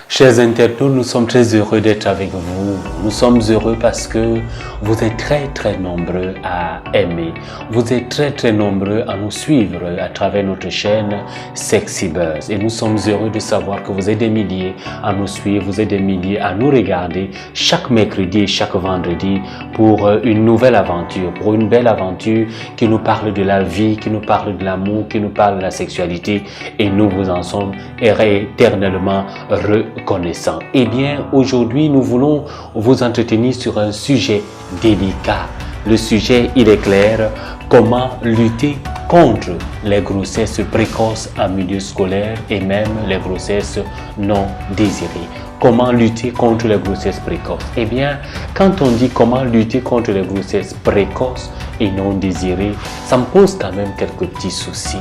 Chers internautes, nous sommes très heureux d'être avec vous. Nous sommes heureux parce que vous êtes très nombreux à aimer. Vous êtes très nombreux à nous suivre à travers notre chaîne Sexy Buzz. Et nous sommes heureux de savoir que vous êtes des milliers à nous suivre, vous êtes des milliers à nous regarder chaque mercredi et chaque vendredi pour une nouvelle aventure, pour une belle aventure qui nous parle de la vie, qui nous parle de l'amour, qui nous parle de la sexualité. Et nous vous en sommes éternellement reconnaissants. Eh bien, aujourd'hui, nous voulons vous entretenir sur un sujet délicat. Le sujet, il est clair, comment lutter contre les grossesses précoces en milieu scolaire et même les grossesses non désirées. Comment lutter contre les grossesses précoces? Eh bien, quand on dit comment lutter contre les grossesses précoces et non désirées, ça me pose quand même quelques petits soucis.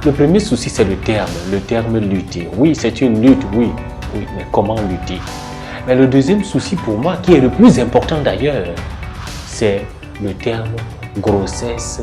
Le premier souci, c'est le terme lutter. Oui, c'est une lutte, oui, mais comment lutter? Mais le deuxième souci pour moi, qui est le plus important d'ailleurs, c'est le terme grossesse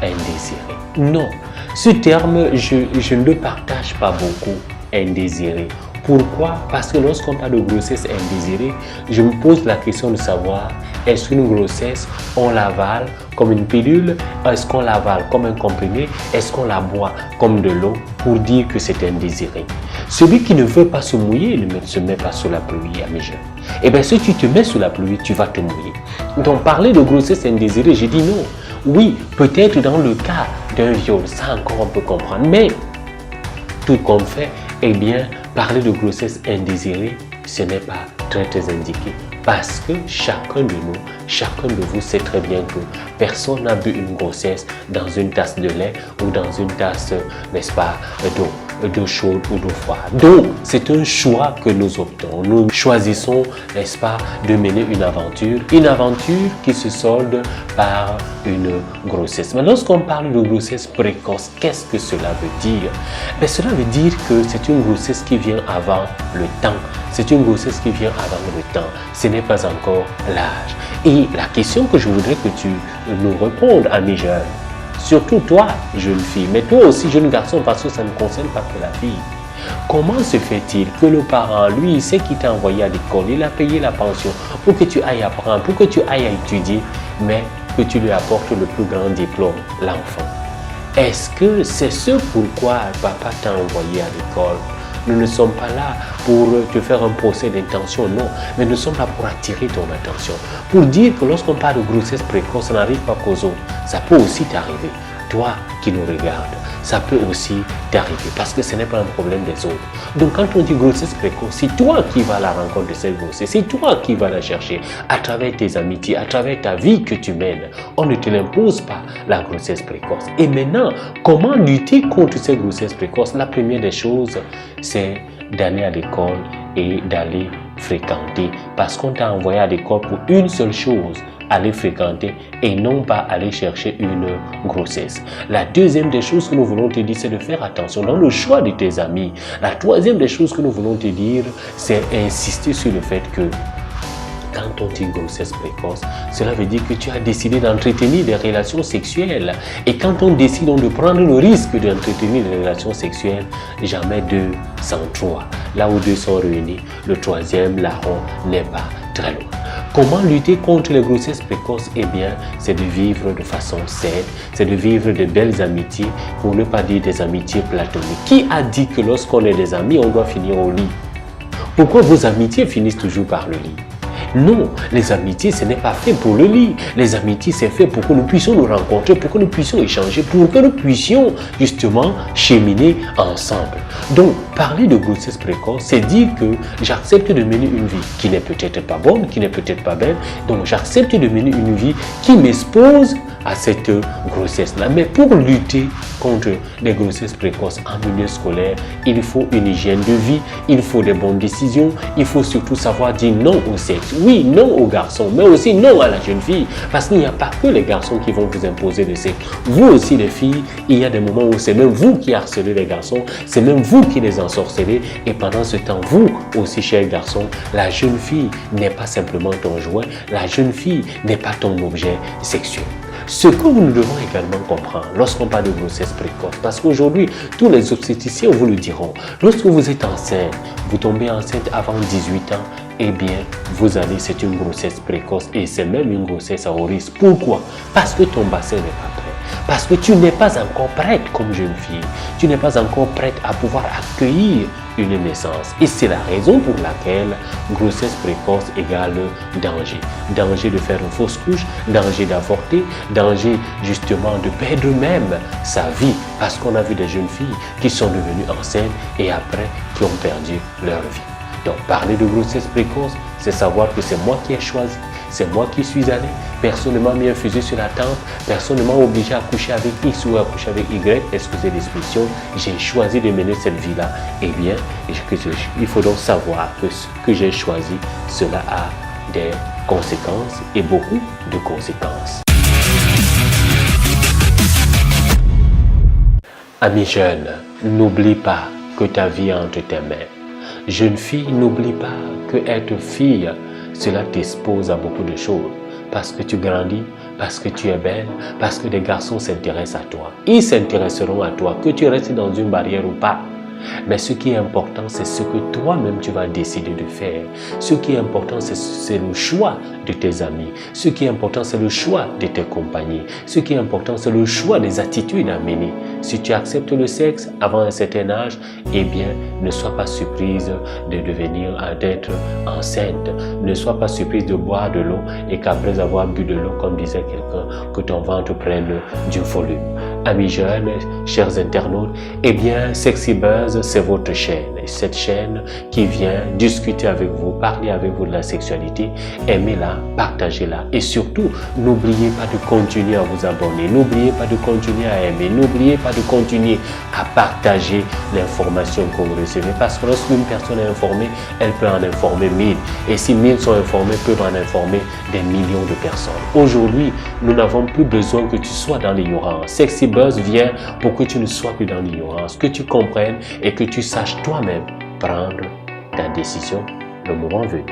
indésirée. Non, ce terme, je ne le partage pas beaucoup, indésiré. Pourquoi? Parce que lorsqu'on parle de grossesse indésirée, je me pose la question de savoir, est-ce qu'une grossesse, on l'avale comme une pilule? Est-ce qu'on l'avale comme un comprimé? Est-ce qu'on la boit comme de l'eau pour dire que c'est indésiré? Celui qui ne veut pas se mouiller ne se met pas sous la pluie, à mes jeunes. Eh bien, si tu te mets sous la pluie, tu vas te mouiller. Donc, parler de grossesse indésirée, j'ai dit non. Oui, peut-être dans le cas d'un viol, ça encore on peut comprendre, mais tout compte fait, eh bien, parler de grossesse indésirée, ce n'est pas très indiqué. Parce que chacun de nous, chacun de vous sait très bien que personne n'a bu une grossesse dans une tasse de lait ou dans une tasse, n'est-ce pas, d'eau chaude ou d'eau froide. Donc, c'est un choix que nous optons. Nous choisissons, n'est-ce pas, de mener une aventure qui se solde par une grossesse. Mais lorsqu'on parle de grossesse précoce, qu'est-ce que cela veut dire? Ben, cela veut dire que c'est une grossesse qui vient avant le temps. C'est une grossesse qui vient avant le temps. Ce n'est pas encore l'âge. Et la question que je voudrais que tu nous répondes, amis jeunes, surtout toi, jeune fille, mais toi aussi, jeune garçon, parce que ça ne concerne pas que la fille. Comment se fait-il que le parent, lui, il sait qu'il t'a envoyé à l'école, il a payé la pension pour que tu ailles apprendre, pour que tu ailles étudier, mais que tu lui apportes le plus grand diplôme, l'enfant? Est-ce que c'est ce pourquoi papa t'a envoyé à l'école? Nous ne sommes pas là pour te faire un procès d'intention, non. Mais nous sommes là pour attirer ton attention. Pour dire que lorsqu'on parle de grossesse précoce, ça n'arrive pas qu'aux autres. Ça peut aussi t'arriver. Toi qui nous regardes, ça peut aussi t'arriver parce que ce n'est pas un problème des autres. Donc quand on dit grossesse précoce, c'est toi qui vas à la rencontre de cette grossesse. C'est toi qui vas la chercher à travers tes amitiés, à travers ta vie que tu mènes. On ne te l'impose pas, la grossesse précoce. Et maintenant, comment lutter contre cette grossesse précoce? La première des choses, c'est d'aller à l'école et d'aller fréquenter. Parce qu'on t'a envoyé à l'école pour une seule chose, aller fréquenter et non pas aller chercher une grossesse. La deuxième des choses que nous voulons te dire, c'est de faire attention dans le choix de tes amis. La troisième des choses que nous voulons te dire, c'est insister sur le fait que quand on dit grossesse précoce, cela veut dire que tu as décidé d'entretenir des relations sexuelles. Et quand on décide de prendre le risque d'entretenir des relations sexuelles, jamais deux sans trois. Là où deux sont réunis, le troisième larron n'est pas très loin. Comment lutter contre les grossesses précoces? Eh bien, c'est de vivre de façon saine, c'est de vivre de belles amitiés, pour ne pas dire des amitiés platoniques. Qui a dit que lorsqu'on est des amis, on doit finir au lit? Pourquoi vos amitiés finissent toujours par le lit? Non, les amitiés, ce n'est pas fait pour le lit. Les amitiés, c'est fait pour que nous puissions nous rencontrer, pour que nous puissions échanger, pour que nous puissions justement cheminer ensemble. Donc, parler de grossesse précoce, c'est dire que j'accepte de mener une vie qui n'est peut-être pas bonne, qui n'est peut-être pas belle. Donc, j'accepte de mener une vie qui m'expose à cette grossesse-là. Mais pour lutter contre les grossesses précoces en milieu scolaire, il faut une hygiène de vie, il faut des bonnes décisions, il faut surtout savoir dire non au sexe. Oui, non aux garçons, mais aussi non à la jeune fille. Parce qu'il n'y a pas que les garçons qui vont vous imposer le sexe. Vous aussi les filles, il y a des moments où c'est même vous qui harcelez les garçons, c'est même vous qui les ensorcelez. Et pendant ce temps, vous aussi, chers garçons, la jeune fille n'est pas simplement ton jouet, la jeune fille n'est pas ton objet sexuel. Ce que nous devons également comprendre lorsqu'on parle de grossesse précoce, parce qu'aujourd'hui, tous les obstétriciens vous le diront, lorsque vous êtes enceinte, vous tombez enceinte avant 18 ans, eh bien, c'est une grossesse précoce et c'est même une grossesse à haut risque. Pourquoi? Parce que ton bassin n'est pas prêt. Parce que tu n'es pas encore prête comme jeune fille. Tu n'es pas encore prête à pouvoir accueillir une naissance. Et c'est la raison pour laquelle grossesse précoce égale danger. Danger de faire une fausse couche, danger d'avorter, danger justement de perdre même sa vie. Parce qu'on a vu des jeunes filles qui sont devenues enceintes et après qui ont perdu leur vie. Donc parler de grossesse précoce, c'est savoir que c'est moi qui ai choisi, c'est moi qui suis allé, personne ne m'a mis un fusil sur la tempe, personne ne m'a obligé à coucher avec X ou à coucher avec Y, excusez l'expression, j'ai choisi de mener cette vie-là. Eh bien, il faut donc savoir que ce que j'ai choisi, cela a des conséquences et beaucoup de conséquences. Amis jeunes, n'oublie pas que ta vie est entre tes mains. Jeune fille, n'oublie pas que être fille, cela t'expose à beaucoup de choses. Parce que tu grandis, parce que tu es belle, parce que les garçons s'intéressent à toi. Ils s'intéresseront à toi, que tu restes dans une barrière ou pas. Mais ce qui est important, c'est ce que toi-même tu vas décider de faire. Ce qui est important, c'est le choix de tes amis. Ce qui est important, c'est le choix de tes compagnies. Ce qui est important, c'est le choix des attitudes à mener. Si tu acceptes le sexe avant un certain âge, eh bien, ne sois pas surprise d'être enceinte. Ne sois pas surprise de boire de l'eau et qu'après avoir bu de l'eau, comme disait quelqu'un, que ton ventre prenne du volume. Amis jeunes, chers internautes, eh bien, Sexy Buzz, c'est votre chaîne. Et cette chaîne qui vient discuter avec vous, parler avec vous de la sexualité, aimez-la, partagez-la. Et surtout, n'oubliez pas de continuer à vous abonner. N'oubliez pas de continuer à aimer. N'oubliez pas de continuer à partager l'information que vous recevez. Parce que lorsqu'une personne est informée, elle peut en informer 1000. Et si 1000 sont informés, peuvent en informer des millions de personnes. Aujourd'hui, nous n'avons plus besoin que tu sois dans l'ignorance. Sexy Buzz vient pour que tu ne sois plus dans l'ignorance, que tu comprennes et que tu saches toi-même prendre ta décision le moment venu.